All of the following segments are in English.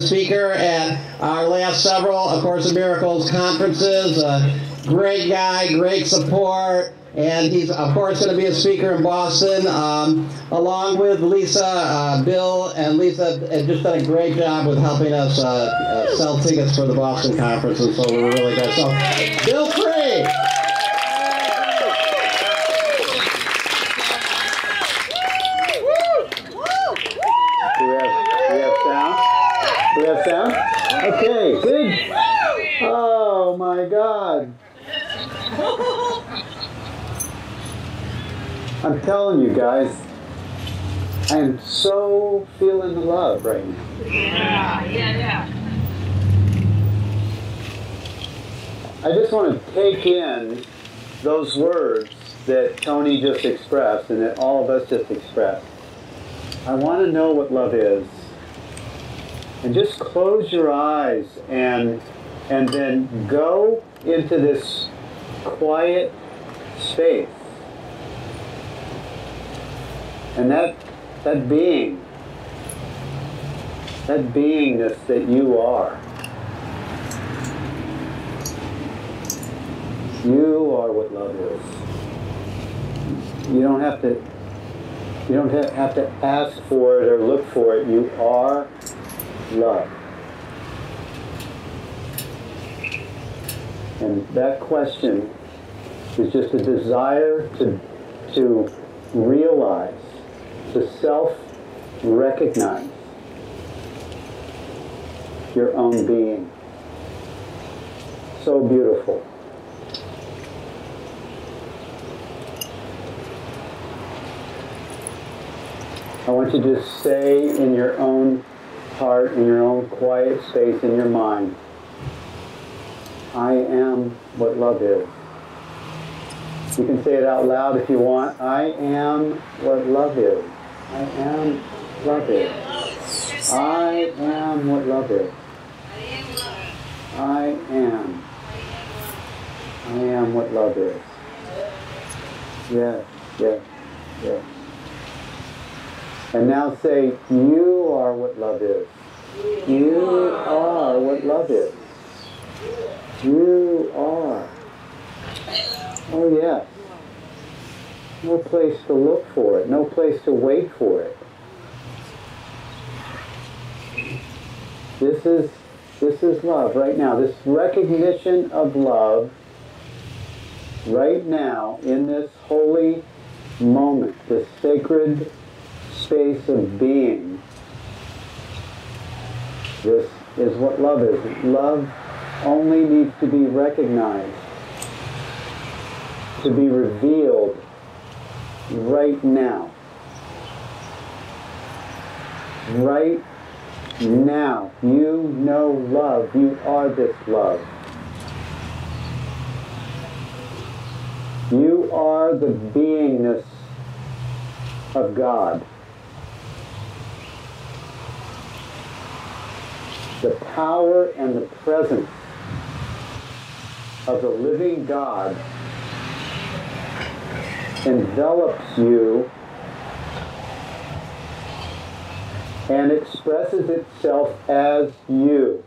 speaker at our last several A Course in Miracles conferences. Great guy, great support, and he's of course going to be a speaker in Boston, along with Lisa. Bill and Lisa have just done a great job with helping us sell tickets for the Boston conference, and so we're really good. So, Bill Free! Do we have sound? Okay, good. Oh my God. I'm telling you guys, I am so feeling the love right now. Yeah. I just want to take in those words that Tony just expressed and that all of us just expressed. I want to know what love is. And just close your eyes and then go into this quiet space. And that beingness that you are. You are what love is. You don't have to ask for it or look for it. You are love. And that question is just a desire to realize, to self-recognize your own being. So beautiful. I want you to just stay in your own heart, in your own quiet space in your mind. I am what love is. You can say it out loud if you want. I am what love is. I am love is. I am what love is. I am. I am what love is. Yes. And now say, you are what love is. You are what love is. You are. Oh yes. No place to look for it. No place to wait for it. This is love right now. This recognition of love right now in this holy moment, this sacred space of being. This is what love is. Love only needs to be recognized, to be revealed right now. Right now. You know love. You are this love. You are the beingness of God. The power and the presence of the living God envelops you and expresses itself as you.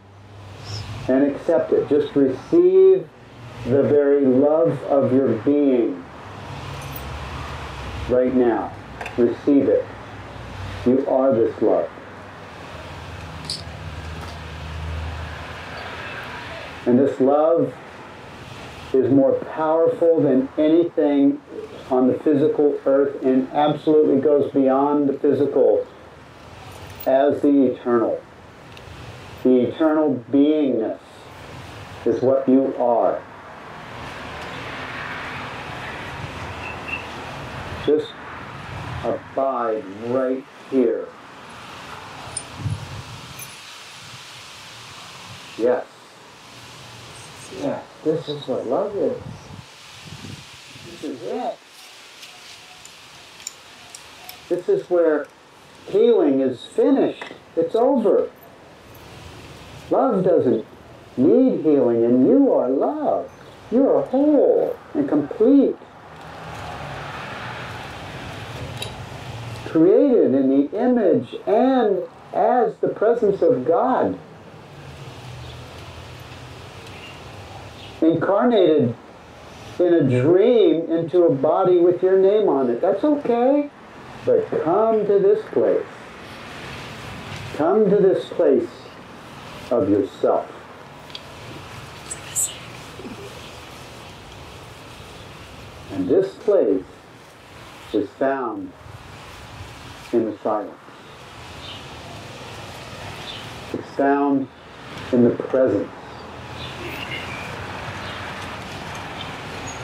And accept it. Just receive the very love of your being right now. Receive it. You are this love. And this love is more powerful than anything on the physical earth and absolutely goes beyond the physical as the eternal. The eternal beingness is what you are. Just abide right here. Yes. Yeah, this is what love is. This is it. This is where healing is finished. It's over. Love doesn't need healing, and you are love. You are whole and complete. Created in the image and as the presence of God. Incarnated in a dream into a body with your name on it. That's okay. But come to this place. Come to this place of yourself. And this place is found in the silence. It's found in the presence.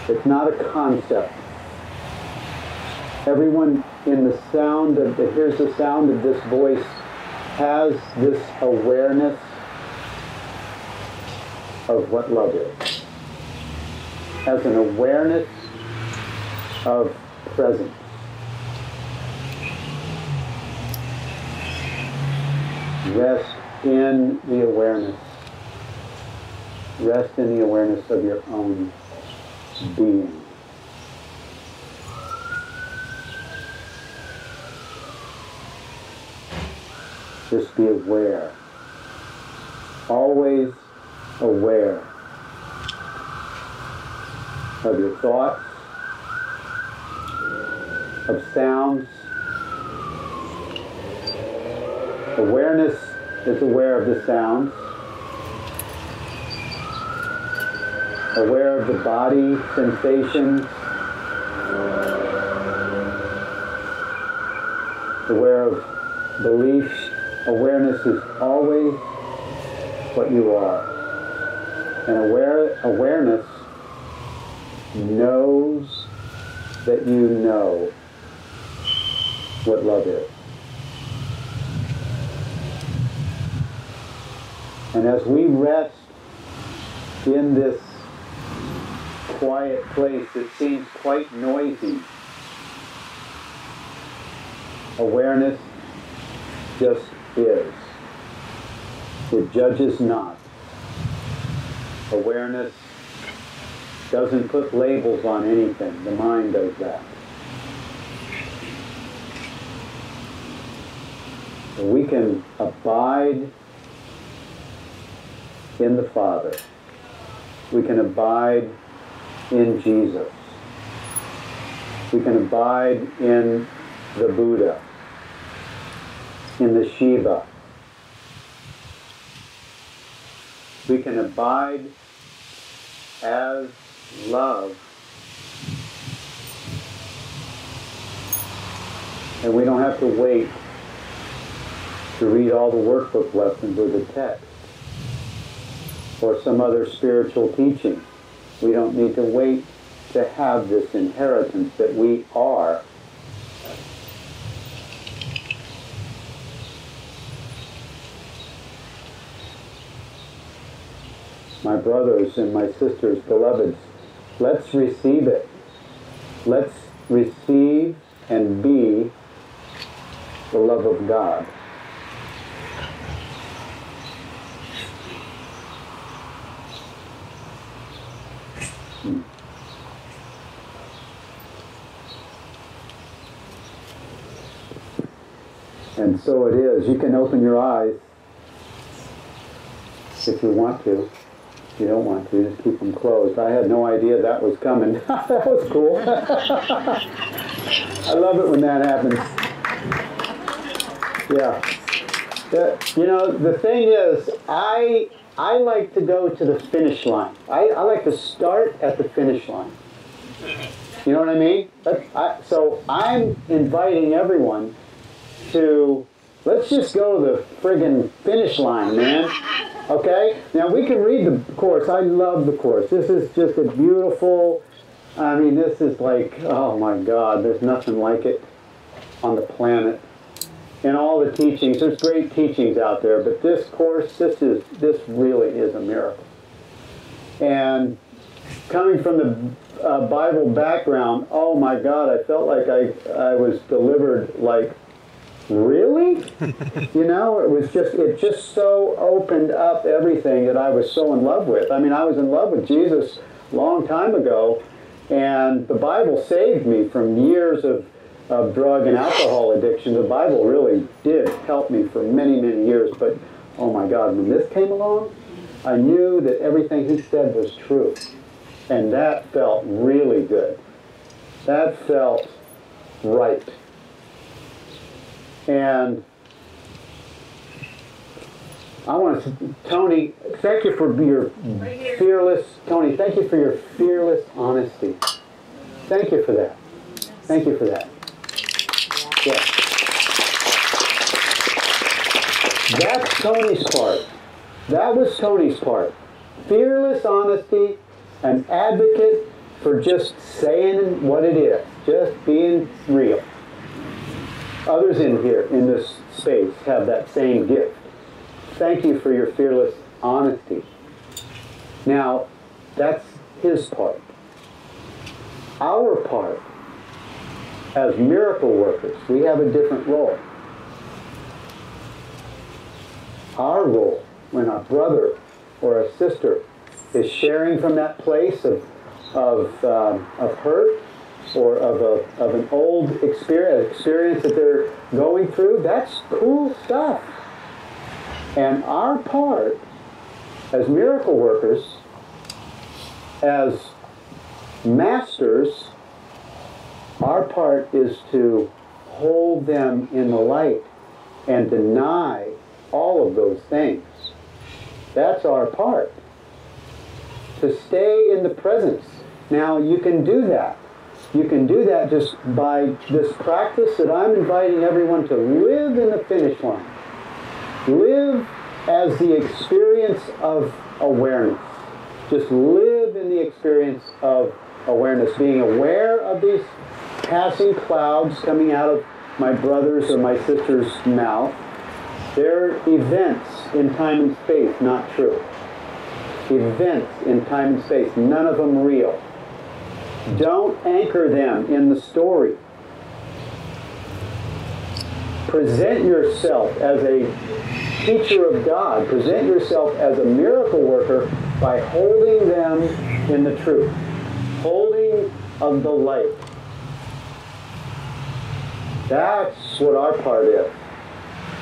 It's not a concept. Everyone in the sound of hears the sound of this voice has this awareness of what love is. Has an awareness of presence. Rest in the awareness. Rest in the awareness of your own being. Just be aware. Always aware of your thoughts, of sounds. Awareness is aware of the sounds. Aware of the body sensations. Aware of beliefs. Awareness is always what you are. And awareness knows that you know what love is. And as we rest in this quiet place that seems quite noisy, awareness just is. It judges not. Awareness doesn't put labels on anything. The mind does that. So we can abide in the Father. We can abide in Jesus. We can abide in the Buddha, in the Shiva. We can abide as love. And we don't have to wait to read all the workbook lessons or the text or some other spiritual teaching. We don't need to wait to have this inheritance that we are. My brothers and my sisters, beloveds, let's receive it. Let's receive and be the love of God. And so it is. You can open your eyes if you want to. If you don't want to, just keep them closed. I had no idea that was coming. That was cool. I love it when that happens. Yeah. You know, the thing is, I like to go to the finish line. I like to start at the finish line. You know what I mean? So I'm inviting everyone to, let's just go to the friggin' finish line, man. Okay? Now we can read the Course. I love the Course. This is just a beautiful, I mean, this is like, oh my God, there's nothing like it on the planet. In all the teachings, there's great teachings out there, but this Course, this really is a miracle. And coming from the Bible background, oh my God, I felt like I was delivered like, really? You know, it just so opened up everything that I was so in love with. I mean, I was in love with Jesus a long time ago, and the Bible saved me from years of of drug and alcohol addiction, the Bible really did help me for many, many years. But, oh my God, when this came along, I knew that everything he said was true. And that felt really good. That felt right. And I want to, Tony, thank you for your fearless, Tony, thank you for your fearless honesty. Thank you for that. Thank you for that. Yeah. That's Tony's part. That was Tony's part. Fearless honesty, an advocate for just saying what it is, just being real. Others in here, in this space, have that same gift. Thank you for your fearless honesty. Now, that's his part. Our part, as miracle workers, we have a different role. Our role, when a brother or a sister is sharing from that place of hurt or of an old experience that they're going through, that's cool stuff. And our part as miracle workers, as masters, our part is to hold them in the light and deny all of those things. That's our part. To stay in the presence. Now, you can do that. You can do that just by this practice that I'm inviting everyone to live in the finish line. Live as the experience of awareness. Just live in the experience of awareness, being aware of these passing clouds coming out of my brother's or my sister's mouth. They're events in time and space, not true. Events in time and space, none of them real. Don't anchor them in the story. Present yourself as a teacher of God. Present yourself as a miracle worker by holding them in the truth. Holding of the light. That's what our part is.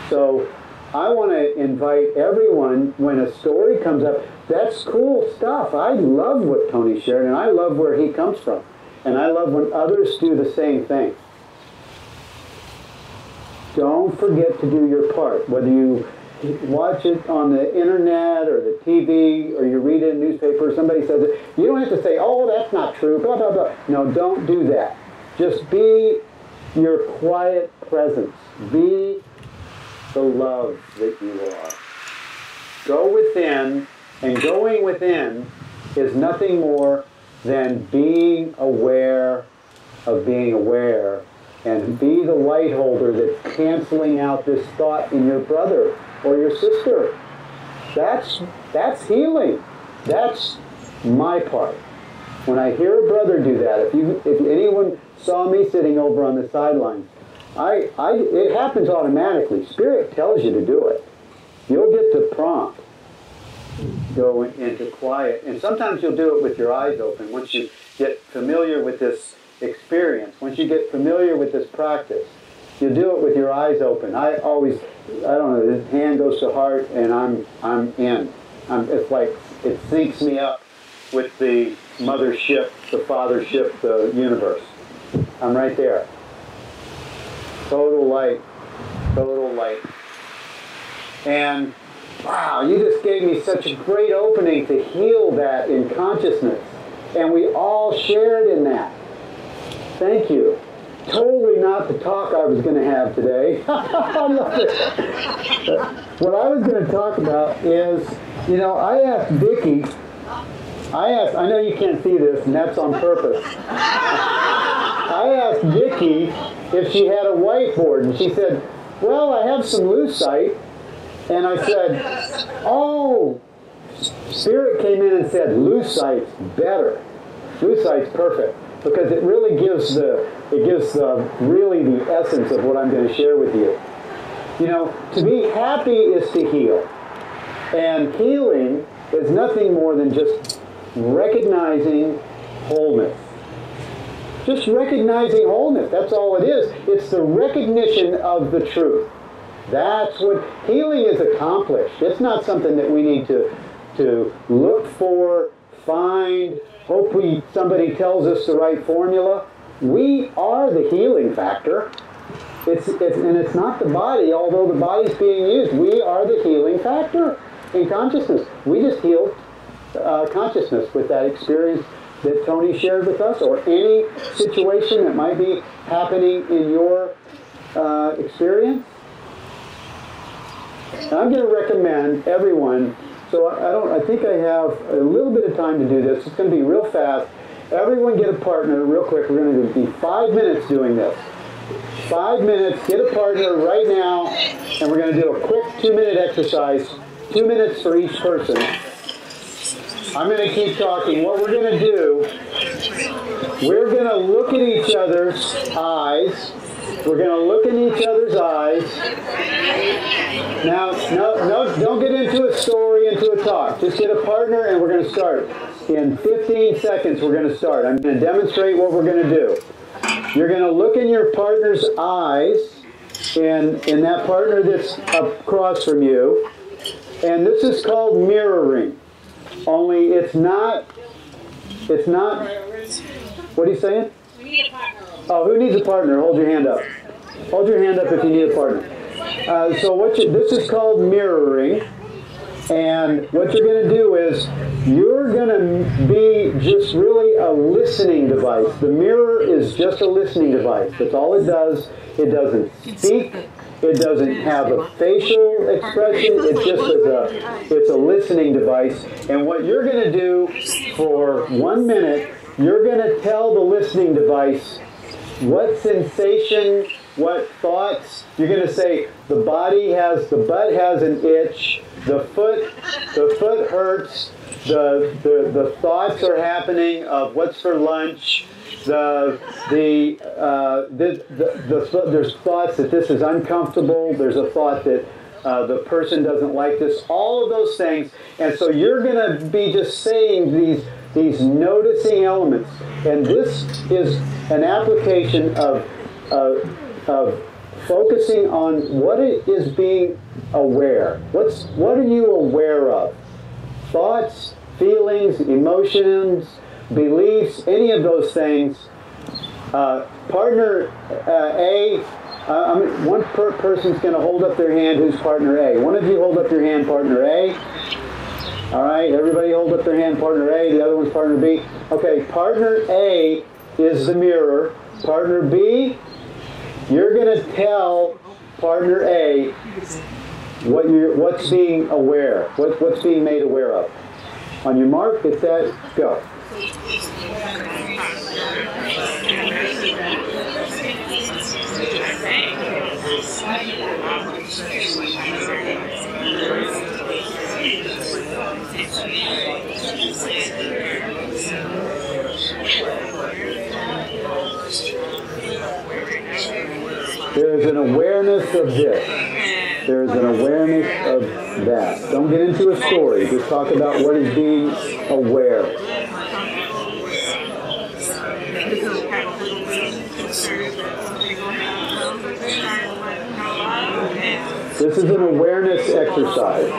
So I want to invite everyone, when a story comes up, that's cool stuff. I love what Tony shared, and I love where he comes from. And I love when others do the same thing. Don't forget to do your part. Whether you watch it on the internet or the TV or you read it in a newspaper, somebody says it, you don't have to say, oh, that's not true, blah, blah, blah. No, don't do that. Just be your quiet presence. Be the love that you are. Go within, and going within is nothing more than being aware of being aware, and be the light holder that's canceling out this thought in your brother or your sister. That's healing. That's my part. When I hear a brother do that, if anyone saw me sitting over on the sidelines, it happens automatically. Spirit tells you to do it. You'll get the prompt. Go into quiet. And sometimes you'll do it with your eyes open. Once you get familiar with this experience, once you get familiar with this practice, you do it with your eyes open. I don't know, this hand goes to heart and I'm in. It's like it syncs me up with the mothership, the fathership, the universe. I'm right there. Total light. Total light. And wow, you just gave me such a great opening to heal that in consciousness. And we all shared in that. Thank you. Totally not the talk I was going to have today. I love it. What I was going to talk about is, I asked Vicki, I know you can't see this, and that's on purpose. I asked Vicki if she had a whiteboard, and she said, well, I have some lucite. And I said, oh, Spirit came in and said, lucite's better. Lucite's perfect. Because it really gives really the essence of what I'm going to share with you. To be happy is to heal. And healing is nothing more than just recognizing wholeness. just recognizing wholeness. That's all it is. It's the recognition of the truth. That's what healing is accomplished. It's not something that we need to look for, find, hope somebody tells us the right formula. We are the healing factor. And it's not the body, although the body's being used. We are the healing factor in consciousness. We just heal consciousness with that experience that Tony shared with us, or any situation that might be happening in your experience. And I'm going to recommend everyone, so I think I have a little bit of time to do this. It's going to be real fast. Everyone get a partner real quick. We're going to be 5 minutes doing this. 5 minutes, get a partner right now, and we're going to do a quick 2-minute exercise, 2 minutes for each person. I'm going to keep talking. What we're going to do, we're going to look at each other's eyes. We're going to look in each other's eyes. Now, no, don't get into a story, into a talk. Just get a partner, and we're going to start. In 15 seconds, we're going to start. I'm going to demonstrate what we're going to do. You're going to look in your partner's eyes, and in that partner that's across from you. And this is called mirroring. Only it's not, what are you saying? We need a partner. Oh, who needs a partner? Hold your hand up. Hold your hand up if you need a partner. This is called mirroring. And what you're going to do is, you're going to be just really a listening device. The mirror is just a listening device. That's all it does. It doesn't speak. It doesn't have a facial expression. It's a listening device. And what you're going to do for 1 minute, you're going to tell the listening device what sensation, what thoughts. You're going to say the butt has an itch. The foot hurts. The thoughts are happening of what's for lunch. There's thoughts that this is uncomfortable. There's a thought that the person doesn't like this. All of those things, and so you're going to be just saying these noticing elements, and this is an application of focusing on what it is being aware. What are you aware of? Thoughts, feelings, emotions, beliefs, any of those things. Partner A, one person's going to hold up their hand who's partner A. One of you hold up your hand, partner A. All right, everybody hold up their hand, partner A. The other one's partner B. Okay, partner A is the mirror. Partner B, you're going to tell partner A what's being aware, what's being made aware of. On your mark, get set, go. There's an awareness of this. There's an awareness of that. Don't get into a story. Just talk about what is being aware. This is an awareness exercise.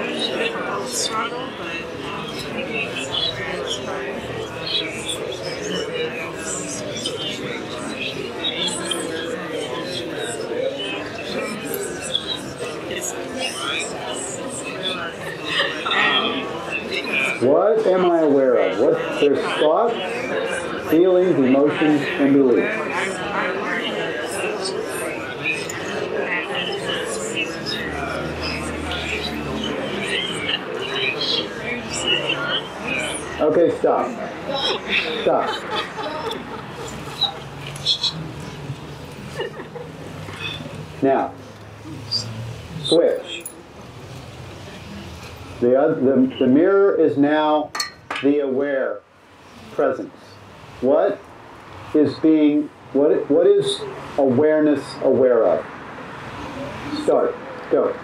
What am I aware of? There's thoughts, feelings, emotions, and beliefs. Okay, stop. Stop. Now, switch. The mirror is now the aware presence. What is awareness aware of? Start. Go.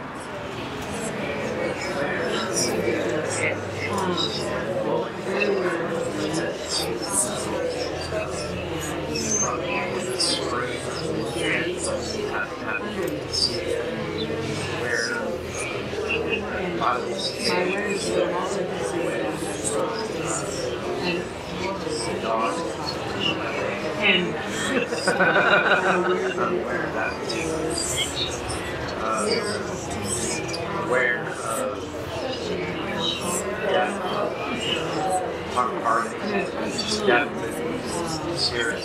spring and kind of see where a lot of these dogs and where that particular where our heart that spirit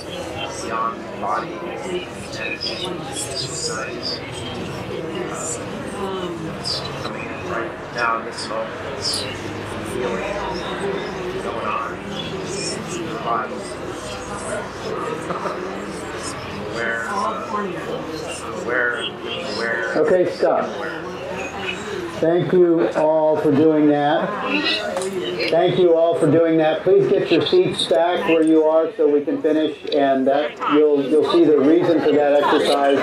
beyond the body and it's nice. It's coming in right now in this moment. It's feeling going on in the body. Where. Okay, stop. Thank you all for doing that. Thank you all for doing that. Please get your seats back where you are so we can finish, and that you'll see the reason for that exercise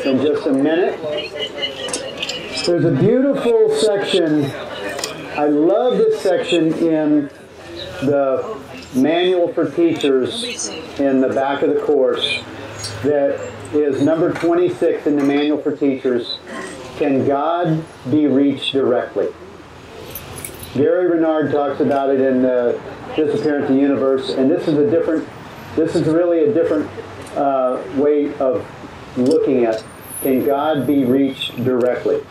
in just a minute. There's a beautiful section. I love this section in the Manual for Teachers in the back of the course that is number 26 in the Manual for Teachers. Can God be reached directly? Gary Renard talks about it in Disappearance of the Universe, and this is really a different way of looking at can God be reached directly.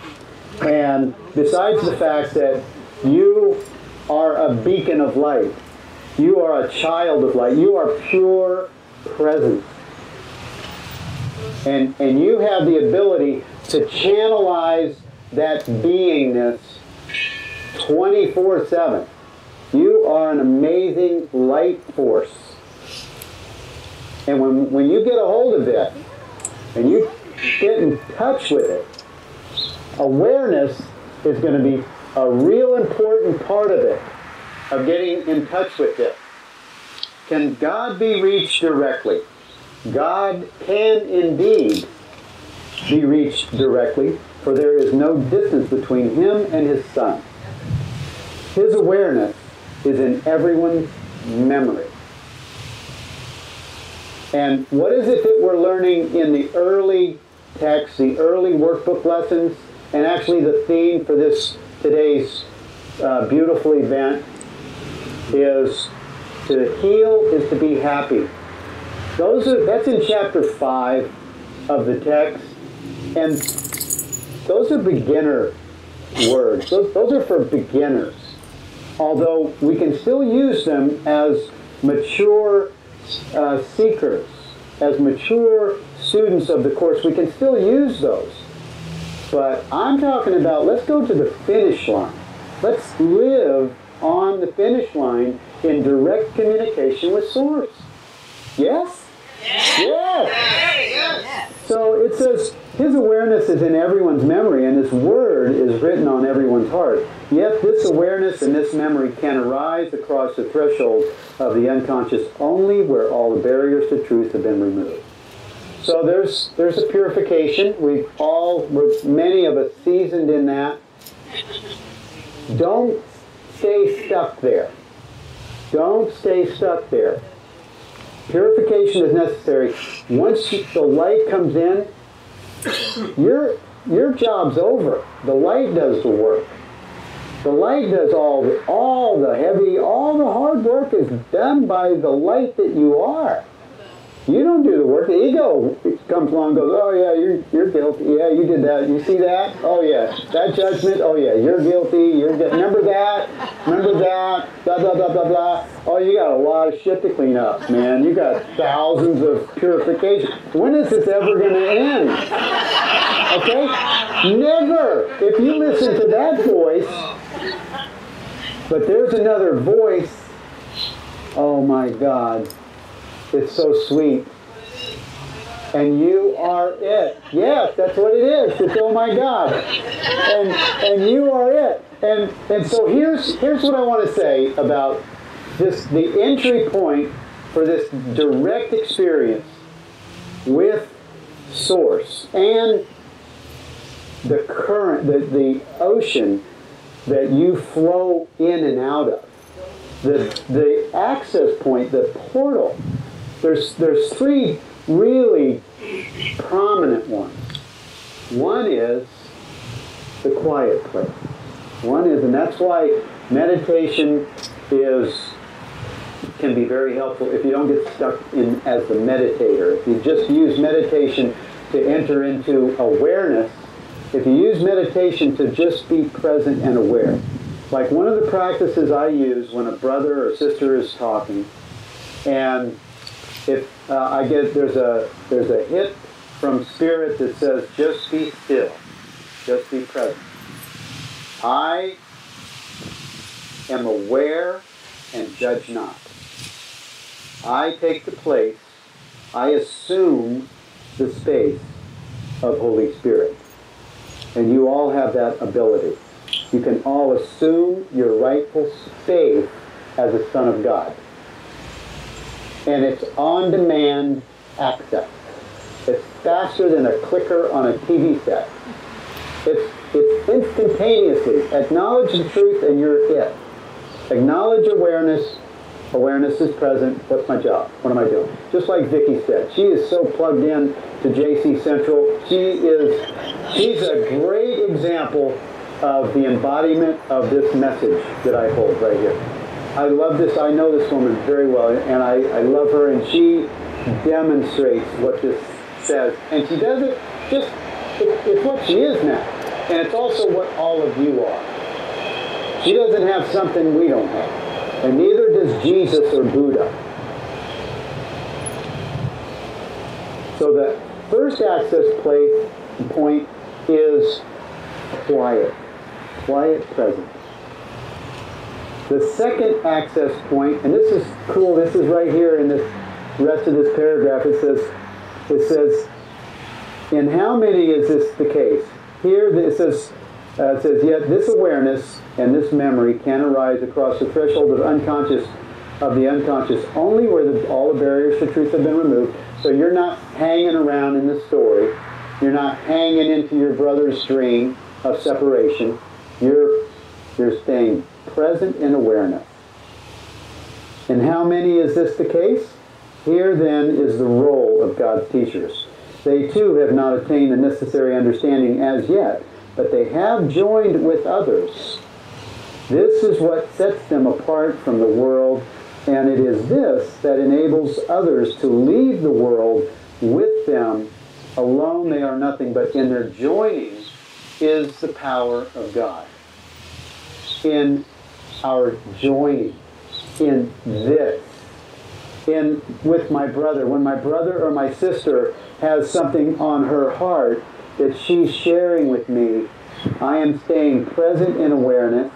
And besides the fact that you are a beacon of light, you are a child of light, you are pure presence. And you have the ability to channelize that beingness 24/7. You are an amazing light force. And when you get a hold of it, and you get in touch with it, awareness is going to be a real important part of it, of getting in touch with it. Can God be reached directly? God can indeed be reached directly, for there is no distance between him and his Son. His awareness is in everyone's memory. And what is it that we're learning in the early text, the early workbook lessons, and actually the theme for today's beautiful event is to heal is to be happy. That's in chapter 5 of the text, and those are beginner words. Those are for beginners, although we can still use them as mature seekers, as mature students of the course. We can still use those, but I'm talking about let's go to the finish line. Let's live on the finish line in direct communication with Source. Yes? Yes! So it says, his awareness is in everyone's memory, and his word is written on everyone's heart. Yet this awareness and this memory can arise across the threshold of the unconscious only where all the barriers to truth have been removed. So there's a purification. We're many of us seasoned in that. Don't stay stuck there. Don't stay stuck there. Purification is necessary. Once the light comes in, your job's over. The light does the work. The light does all the heavy, all the hard work is done by the light that you are. You don't do the work. The ego comes along and goes, oh yeah, you're guilty. Yeah, you did that. You see that? Oh yeah. That judgment? Oh yeah, you're guilty. Remember that? Remember that? Blah, blah, blah, blah, blah. Oh, you got a lot of shit to clean up, man. You got thousands of purifications. When is this ever going to end? Okay? Never. If you listen to that voice, but there's another voice, oh my God. It's so sweet. And you are it. Yes, that's what it is. It's oh my God. And you are it. And so here's what I want to say about this, the entry point for this direct experience with Source and the current, the ocean that you flow in and out of. The access point, the portal. There's three really prominent ones. One is the quiet place. One is, and that's why meditation can be very helpful if you don't get stuck in as the meditator. If you just use meditation to enter into awareness, if you use meditation to just be present and aware. Like one of the practices I use when a brother or sister is talking, and if there's a hit from Spirit that says, just be still, just be present. I am aware and judge not. I take the place, I assume the space of Holy Spirit. And you all have that ability. You can all assume your rightful space as a son of God. And it's on-demand access. It's faster than a clicker on a TV set. It's instantaneously. Acknowledge the truth and you're it. Acknowledge awareness. Awareness is present. What's my job? What am I doing? Just like Vicki said, she is so plugged in to JC Central. She's a great example of the embodiment of this message that I hold right here. I love this. I know this woman very well, and I love her, and she demonstrates what this says. And she does it just, it's what she is now. And it's also what all of you are. She doesn't have something we don't have. And neither does Jesus or Buddha. So the first access point is quiet. Quiet presence. The second access point, and this is cool, this is right here in this rest of this paragraph, it says, in how many is this the case? Here it says, yet this awareness and this memory can arise across the threshold of the unconscious only where all the barriers to truth have been removed. So you're not hanging around in the story. You're not hanging into your brother's dream of separation. You're staying present in awareness. And how many is this the case? Here then is the role of God's teachers. They too have not attained the necessary understanding as yet, but they have joined with others. This is what sets them apart from the world, and it is this that enables others to leave the world with them. Alone they are nothing, but in their joining is the power of God. In our joining, in this, with my brother. When my brother or my sister has something on her heart that she's sharing with me, I am staying present in awareness.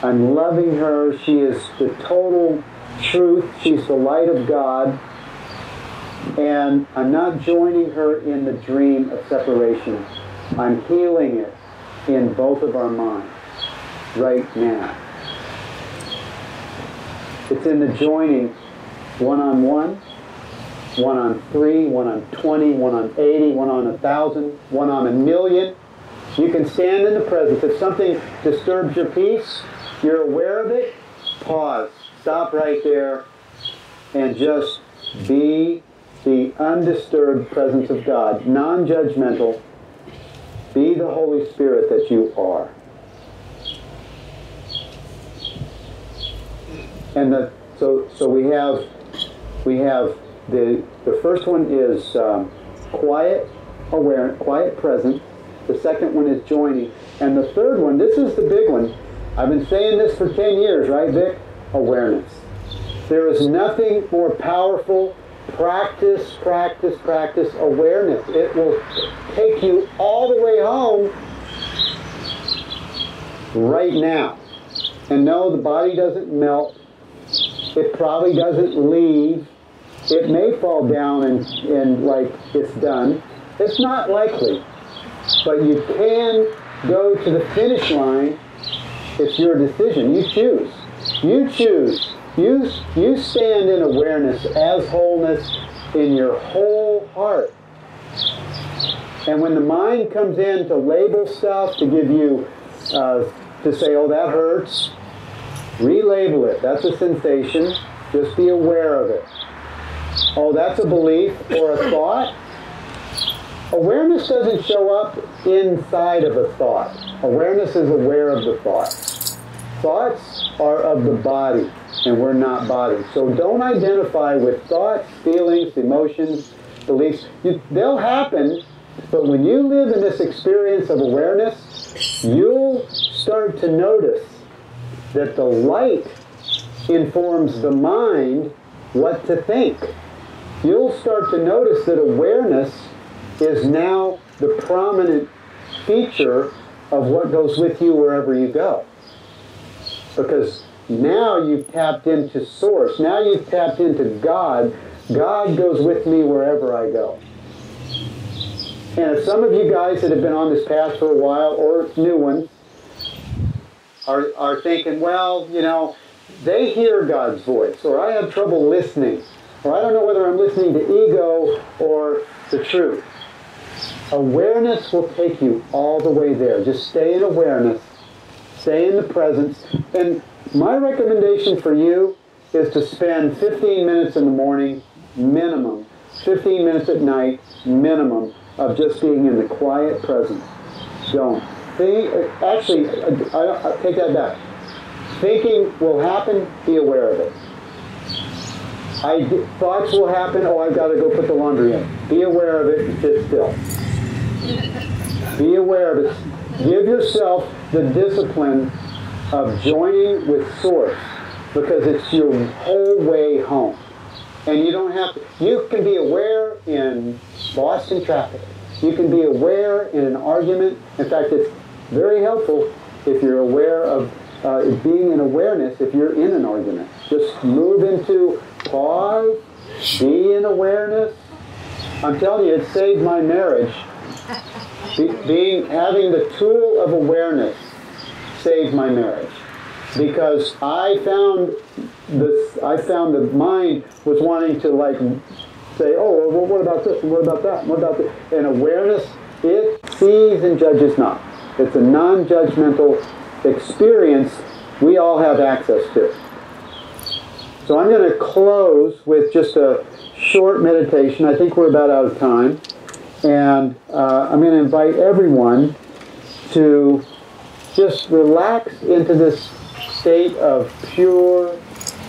I'm loving her. She is the total truth. She's the light of God. And I'm not joining her in the dream of separation. I'm healing it in both of our minds right now. It's in the joining one-on-one, one on 3, one on 20, one on 80, one on 1,000, one on 1,000,000. You can stand in the presence. If something disturbs your peace, you're aware of it, pause. Stop right there and just be the undisturbed presence of God, non-judgmental. Be the Holy Spirit that you are. And so we have the first one is quiet awareness, quiet presence. The second one is joining, and the third one, this is the big one. I've been saying this for 10 years, right, Vic? Awareness. There is nothing more powerful. Practice, practice, practice awareness. It will take you all the way home right now. And no, the body doesn't melt. It probably doesn't leave. It may fall down and like it's done. It's not likely. But you can go to the finish line. It's your decision. You choose. You choose. You stand in awareness as wholeness in your whole heart. And when the mind comes in to label stuff, to give you, to say, oh, that hurts, relabel it. That's a sensation. Just be aware of it. Oh, that's a belief or a thought. Awareness doesn't show up inside of a thought. Awareness is aware of the thought. Thoughts are of the body, and we're not body. So don't identify with thoughts, feelings, emotions, beliefs. They'll happen, but when you live in this experience of awareness, you'll start to notice that the light informs the mind what to think. You'll start to notice that awareness is now the prominent feature of what goes with you wherever you go. Because now you've tapped into Source. Now you've tapped into God. God goes with me wherever I go. And if some of you guys that have been on this path for a while, or new ones, are thinking, well, you know, they hear God's voice, or I have trouble listening, or I don't know whether I'm listening to ego or the truth. Awareness will take you all the way there. Just stay in awareness. Stay in the presence. And my recommendation for you is to spend 15 minutes in the morning, minimum, 15 minutes at night, minimum, of just being in the quiet presence. Don't think. Actually, I take that back. Thinking will happen. Be aware of it. Thoughts will happen. Oh, I've got to go put the laundry in. Be aware of it and sit still. Be aware of it. Give yourself the discipline of joining with Source, because it's your whole way home. And you don't have to. You can be aware in Boston traffic. You can be aware in an argument. In fact, it's very helpful if you're aware of being in awareness if you're in an argument. Just move into pause, be in awareness. I'm telling you, it saved my marriage. Having the tool of awareness saved my marriage, because I found the mind was wanting to like say, oh, well, what about this, and what about that, and what about this? And awareness, it sees and judges not. It's a non-judgmental experience we all have access to. So I'm going to close with just a short meditation. I think we're about out of time. And I'm going to invite everyone to just relax into this state of pure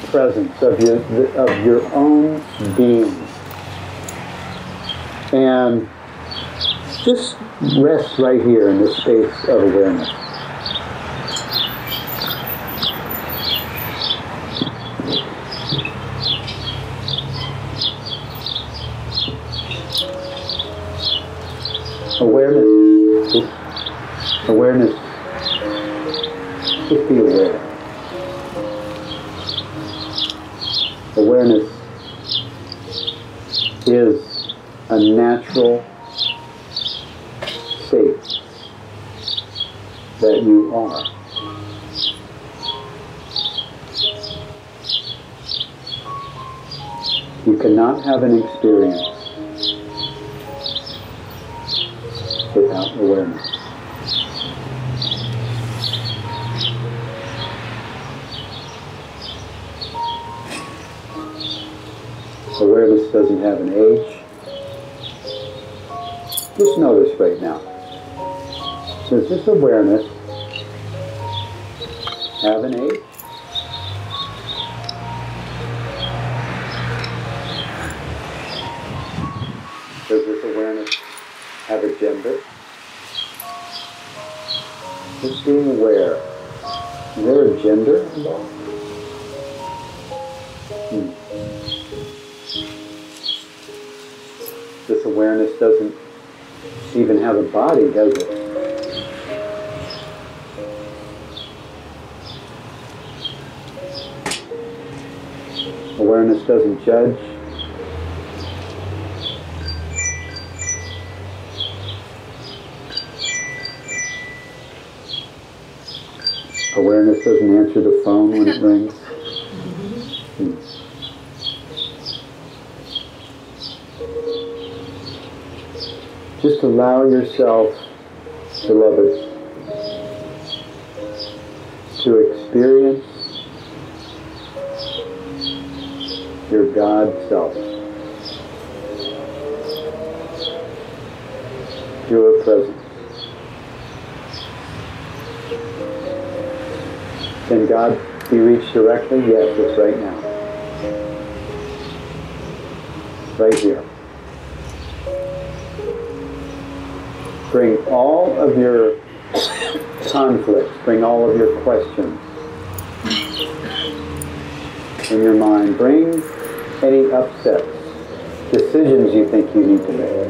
presence of your own being. And just rest right here in this space of awareness. Awareness, just be aware. Awareness is a natural state that you are. You cannot have an experience without awareness. Awareness doesn't have an age. Just notice right now. Does this awareness have an age? Does this awareness have a gender? Just being aware. Is there a gender involved? This awareness doesn't even have a body, does it? Awareness doesn't judge. Awareness doesn't answer the phone when it rings. Just allow yourself, beloved, to experience your God self. presence. Can God be reached directly? Yes, it's right now. Right here. Bring all of your conflicts, bring all of your questions in your mind. Bring any upsets, decisions you think you need to make.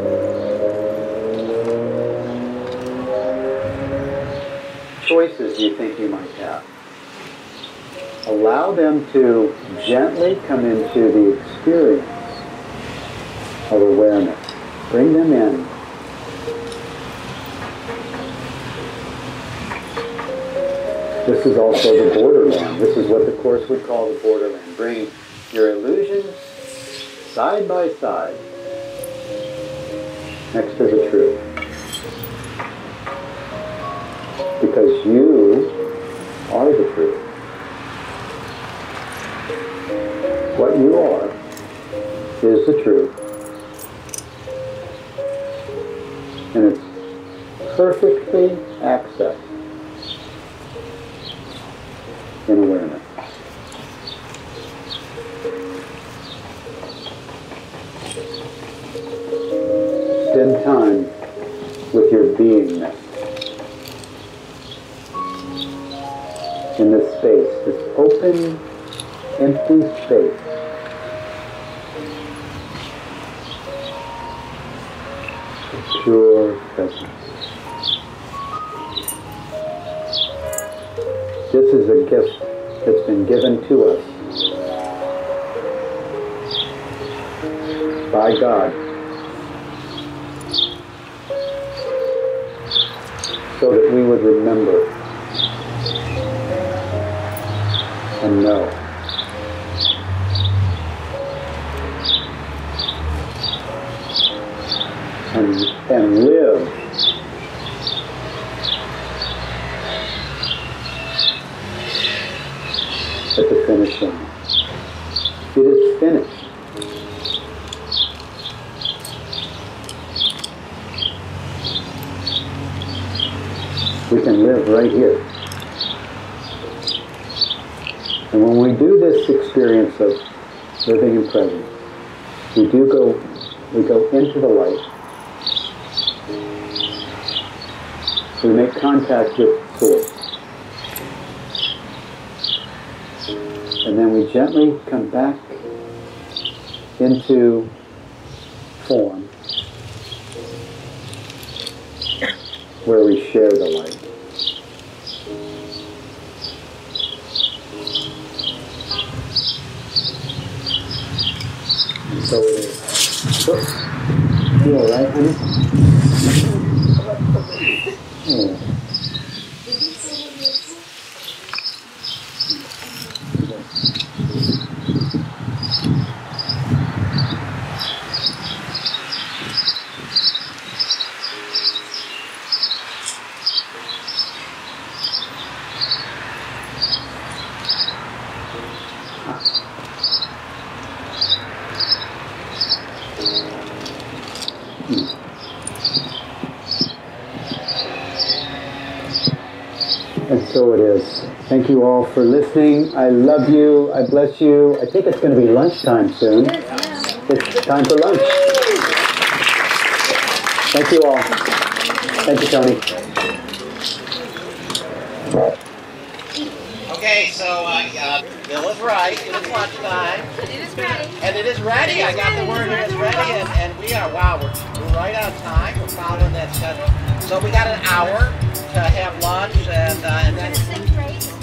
Choices you think you might have. Allow them to gently come into the experience of awareness. Bring them in. This is also the borderland. This is what the Course would call the borderland. Bring your illusions side by side next to the truth. Because you are the truth. What you are is the truth. And it's perfectly accessed in awareness. Spend time with your beingness in this space, this open, empty space. Pure presence. This is a gift that's been given to us by God so that we would remember and know. And live at the finish line. It is finished. We can live right here. And when we do this experience of living in presence, we go into the light. We make contact with Source. And then we gently come back into form where we share the light. And so it is. Whoops. You all right, honey? Yeah. And so it is. Thank you all for listening. I love you. I bless you. I think it's going to be lunchtime soon. It's time for lunch. Thank you all. Thank you, Tony. Okay, so Bill is right. It is lunchtime. It is ready. And it is ready. I got the word it is ready. And we are, wow, we're right on time. We're following that schedule. So we got an hour to have lunch and then...